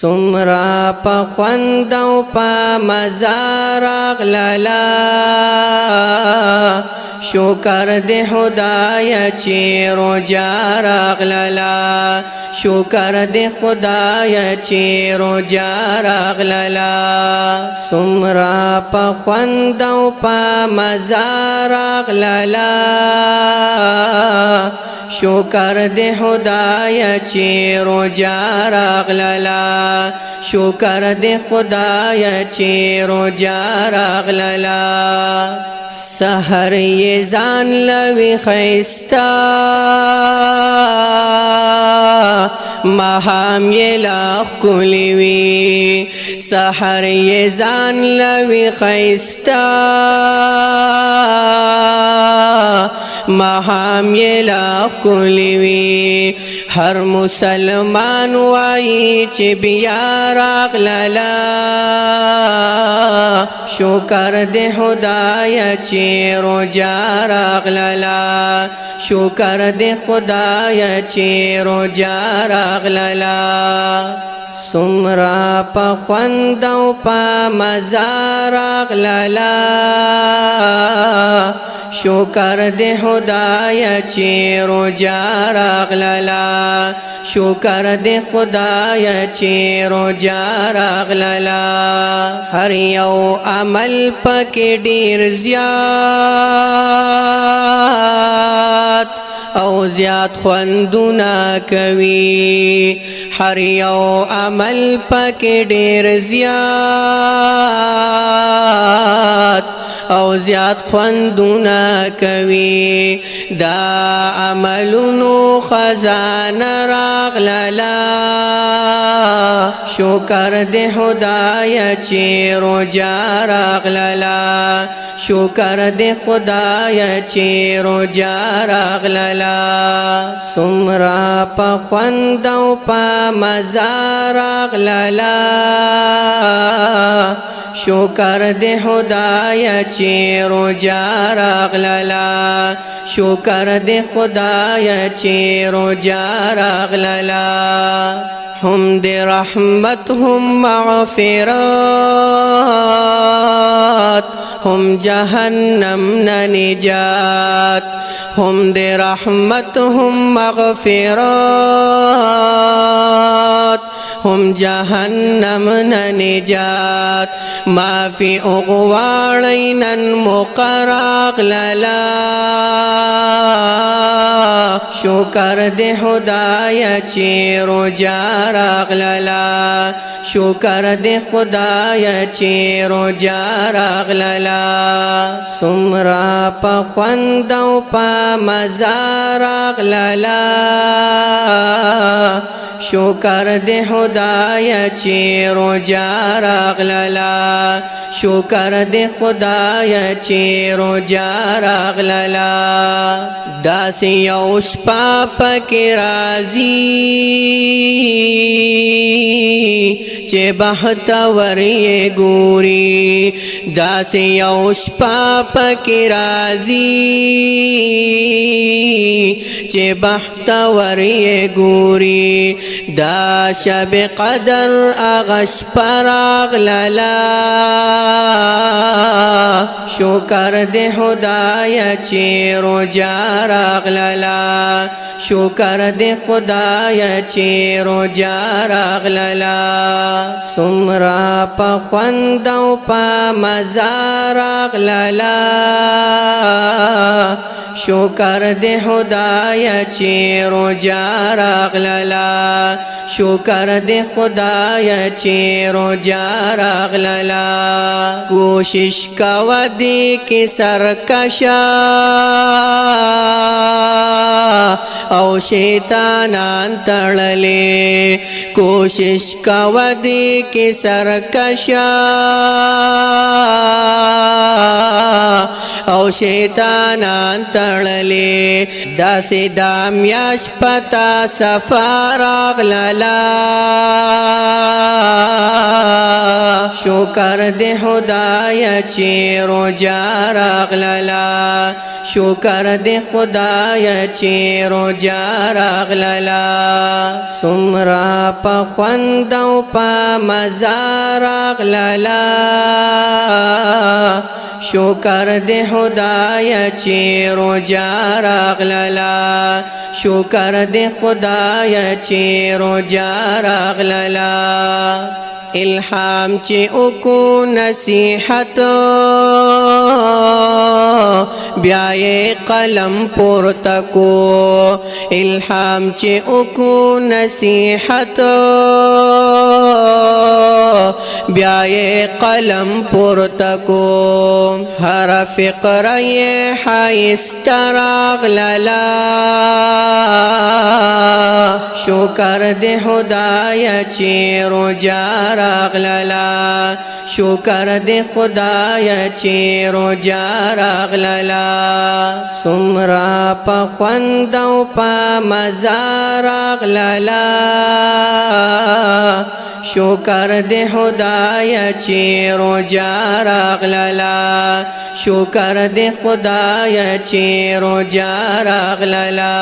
سمرا پا خوندو پا مزارق للا شکر دے خدایا چی رجارق للا شکر دے خدایا چی رجارق للا سمرا پا خوندو پا مزارق للا شکر دے خدایا چی رجارق للا شکر دے خدایا چی رجارق للا سحر یہ زان لوی خیستا مہام یہ لاخ کلیوی سحر یہ زان لوی خیستا مہام یہ لاخ کلیوی ہر مسلمان وائی چی بیارق للا شکر دے خدایا چی رجارق للا شکر دے خدایا چی رجارق للا سمرا پا خوندو پا مزارق للا شکر دے خدایا چی رجارق للا شکر دے خدایا چی رجارق للا ہر یو عمل پکی ڈیر زیاد او زیاد خوندونا کوي هر یو عمل پکی ډیر زیاد او زیاد خوندونا کوي دا عملونو خزانه راغللا شکر دے خدایا چی رجارق للا شکر دے خدایا چی رجارق للا سمرا پا خوندو پا مزارق للا شکر دے خدایا چی رجارق للا شکر دے خدایا چی رجارق للا ہم دے رحمت ہم مغفرات ہم جہنم نجات ہم دے رحمت ہم مغفرات ہم جہنم نجات ما فی اغوارین مقراق للا شکر دے خدایا چی رجارق للا شکر دے خدایا چی رجارق للا سمرا پا خوندو پا مزارق للا شکر دے خدایا چی رجارق للا شکر دے خدایا چی رجارق للا داسی یوش پاپا کی رازی چی بختوری گوری داسی یوش پاپا کی رازی چی بختوری گوری دا شب قدر اغش پراغ للا شکر دے خدایا چی رجارق للا شکر دے خدایا چی رجارق للا سمرا پا خوندو پا مزارق للا شکر دے خدایا چی رجارق للا شکر دے خدایا چی رجارق للا کوشش کوا دی کی سرکشا او شیطانان تڑلے کوشش کوا دی کی سرکشا او شیطانان تڑلے داسی دامیاش پتا سفارغ للا شکر دے خدایا چی رجارق للا شکر دې خدای چې روجا راغللا سمرا په خوند او په مزه راغللا شکر دې خدای چې روجا راغللا شکر دې خدای چې روجا راغللا الهام چې وکو نصیحت بیا یې قلم پورته کو الهام چې وکو نصیحت بیا یې قلم پورته کو هر فقره یې ښایسته راغللا شکر دې خدای چې روجا راغللا شکر دې خدای چې روجا راغللا سمرا په خوند او په مزه راغللا شکر دې خدای چې روجا راغللا شکر دې خدای چې روجا راغللا